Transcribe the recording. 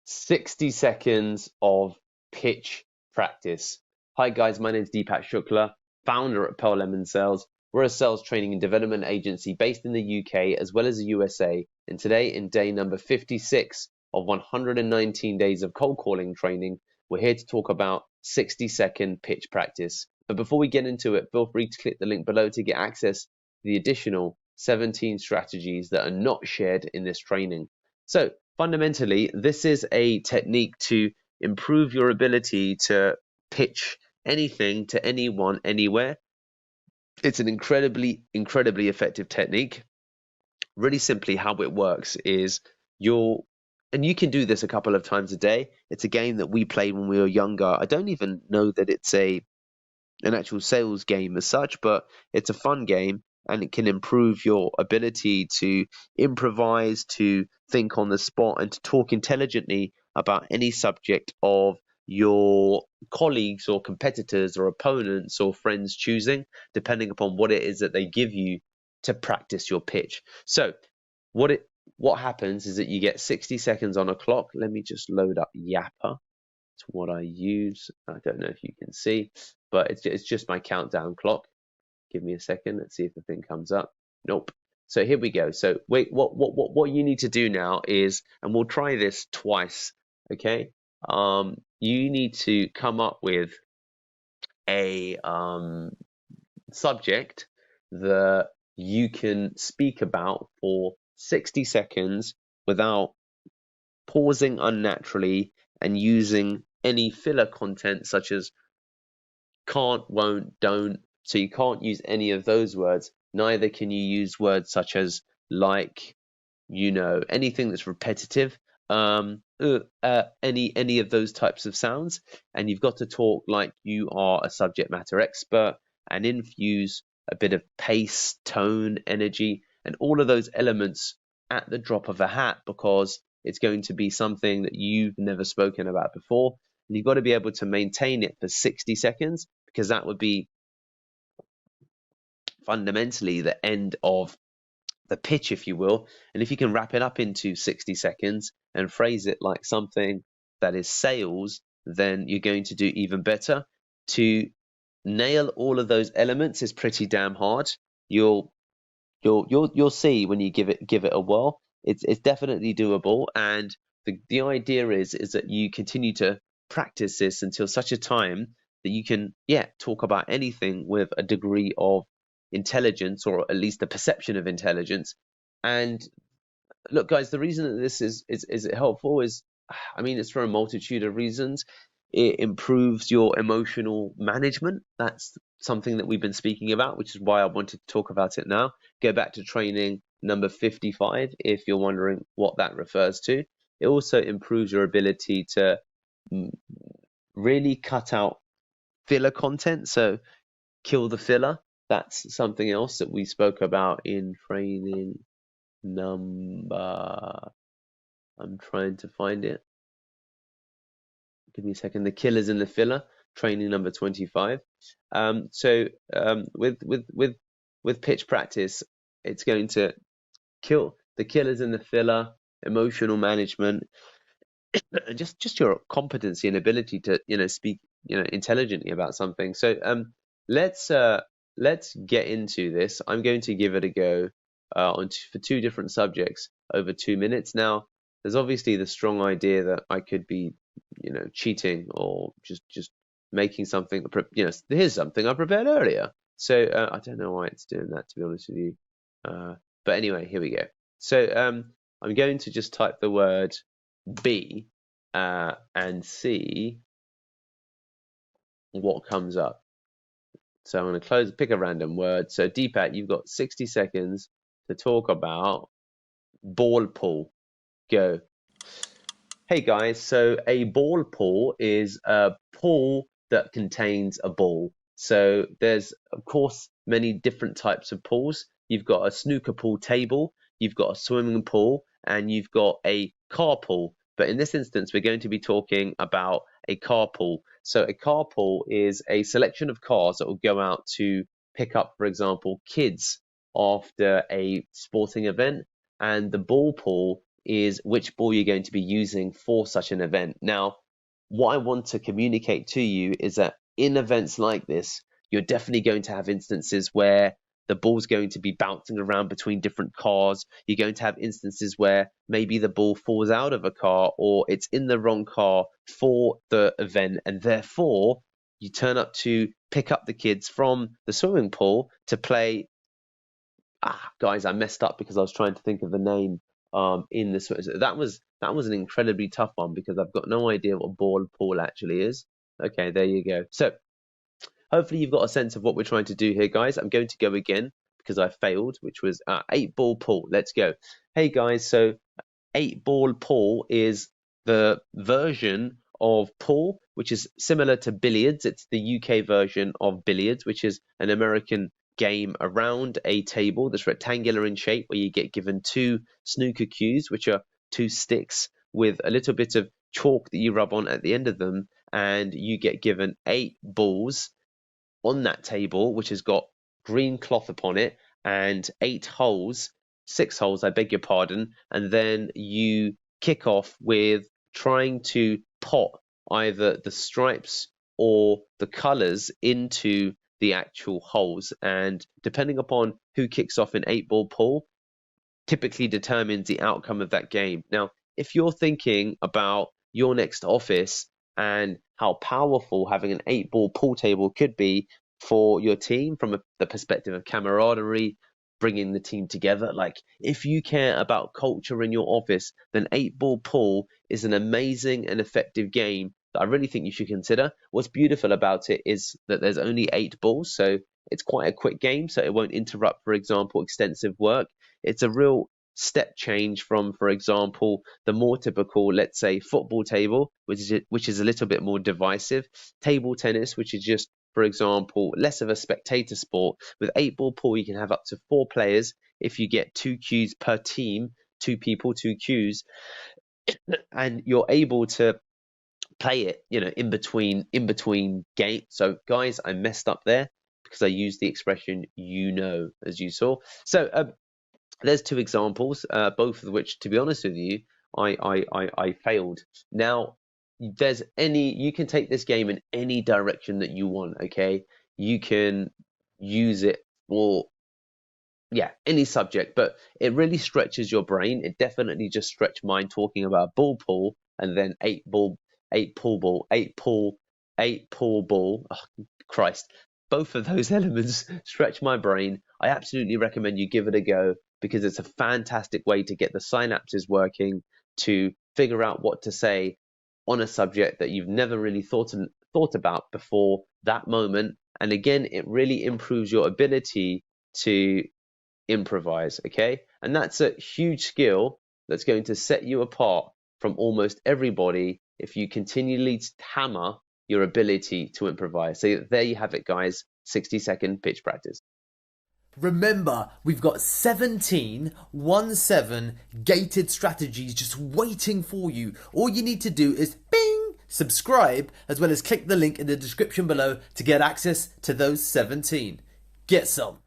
60 seconds of pitch practice. Hi guys, my name is Deepak Shukla, founder at Pearl Lemon Sales. We're a sales training and development agency based in the UK as well as the USA. And today, in day number 56 of 119 days of cold calling training, we're here to talk about 60-second pitch practice. But before we get into it, feel free to click the link below to get access to the additional 17 strategies that are not shared in this training. So fundamentally, this is a technique to improve your ability to pitch anything to anyone, anywhere. It's an incredibly effective technique. Really simply, how it works is and you can do this a couple of times a day. It's a game that we played when we were younger. I don't even know that it's an actual sales game as such, but it's a fun game and it can improve your ability to improvise, to think on the spot, and to talk intelligently about any subject of your colleagues or competitors or opponents or friends choosing, depending upon what it is that they give you to practice your pitch. So what happens is that you get 60 seconds on a clock. Let me just load up Yapper. It's what I use. I don't know if you can see, but it's just my countdown clock. Give me a second. Let's see if the thing comes up. Nope. So here we go. So wait, what you need to do now is, and we'll try this twice, okay? You need to come up with a subject that you can speak about for 60 seconds without pausing unnaturally and using any filler content such as can't, won't, don't. So you can't use any of those words. Neither can you use words such as like, anything that's repetitive, any of those types of sounds. And you've got to talk like you are a subject matter expert and infuse a bit of pace, tone, energy, and all of those elements at the drop of a hat, because it's going to be something that you've never spoken about before. And you've got to be able to maintain it for 60 seconds, because that would be fundamentally the end of the pitch, if you will. And if you can wrap it up into 60 seconds and phrase it like something that is sales, then you're going to do even better. To nail all of those elements is pretty damn hard. You'll see when you give it a whirl. It's definitely doable, and the idea is that you continue to practice this until such a time that you can talk about anything with a degree of intelligence, or at least a perception of intelligence. And look, guys, the reason that this is helpful is, I mean, it's for a multitude of reasons. It improves your emotional management. That's something that we've been speaking about, which is why I wanted to talk about it now. Go back to training number 55 if you're wondering what that refers to. It also improves your ability to really cut out filler content. So kill the filler. That's something else that we spoke about in training number, I'm trying to find it. Give me a second. The killers in the filler, training number 25. With pitch practice, it's going to kill the killers in the filler, emotional management, and just your competency and ability to speak intelligently about something. So let's get into this. I'm going to give it a go for two different subjects over 2 minutes. Now, there's obviously the strong idea that I could be cheating or just making something. Here's something I prepared earlier. So I don't know why it's doing that, to be honest with you. But anyway, here we go. So I'm going to just type the word B and see what comes up. So I'm going to pick a random word. So Deepak, you've got 60 seconds to talk about ball pool. Go. Hey guys, so a ball pool is a pool that contains a ball. So there's, of course, many different types of pools. You've got a snooker pool table, you've got a swimming pool, and you've got a car pool. But in this instance, we're going to be talking about a car pool. So a car pool is a selection of cars that will go out to pick up, for example, kids after a sporting event. And the ball pool is which ball you're going to be using for such an event. Now, what I want to communicate to you is that in events like this, you're definitely going to have instances where the ball's going to be bouncing around between different cars. You're going to have instances where maybe the ball falls out of a car or it's in the wrong car for the event, and therefore you turn up to pick up the kids from the swimming pool to play. Guys, I messed up because I was trying to think of the name in this. That was an incredibly tough one because I've got no idea what ball pool actually is. Okay, there you go. So hopefully you've got a sense of what we're trying to do here, guys. I'm going to go again because I failed, which was 8-ball pool. Let's go. Hey guys, so 8-ball pool is the version of pool which is similar to billiards. It's the UK version of billiards, which is an American game around a table that's rectangular in shape where you get given 2 snooker cues, which are 2 sticks with a little bit of chalk that you rub on at the end of them, and you get given 8 balls on that table, which has got green cloth upon it, and 8 holes, 6 holes, I beg your pardon, and then you kick off with trying to pot either the stripes or the colors into the actual holes, and depending upon who kicks off an 8-ball pool typically determines the outcome of that game. Now, if you're thinking about your next office and how powerful having an 8-ball pool table could be for your team from the perspective of camaraderie, bringing the team together, like if you care about culture in your office, then 8-ball pool is an amazing and effective game that I really think you should consider. What's beautiful about it is that there's only 8 balls, so it's quite a quick game, so it won't interrupt, for example, extensive work. It's a real step change from, for example, the more typical, let's say, football table, which is a little bit more divisive, table tennis, which is just, for example, less of a spectator sport. With 8-ball pool, you can have up to 4 players if you get 2 cues per team, 2 people, 2 cues, and you're able to play it, in between games. So, guys, I messed up there because I used the expression as you saw. So, there's 2 examples, both of which, to be honest with you, I failed. Now, you can take this game in any direction that you want, okay? You can use it for, any subject, but it really stretches your brain. It definitely just stretched mine talking about ball pool and then 8-pool ball. Oh, Christ. Both of those elements stretch my brain. I absolutely recommend you give it a go because it's a fantastic way to get the synapses working, to figure out what to say on a subject that you've never really thought about before that moment. And again, it really improves your ability to improvise, okay? And that's a huge skill that's going to set you apart from almost everybody if you continually hammer your ability to improvise. So there you have it, guys. 60-second pitch practice. Remember, we've got 17 gated strategies just waiting for you. All you need to do is bing, subscribe, as well as click the link in the description below to get access to those 17. Get some.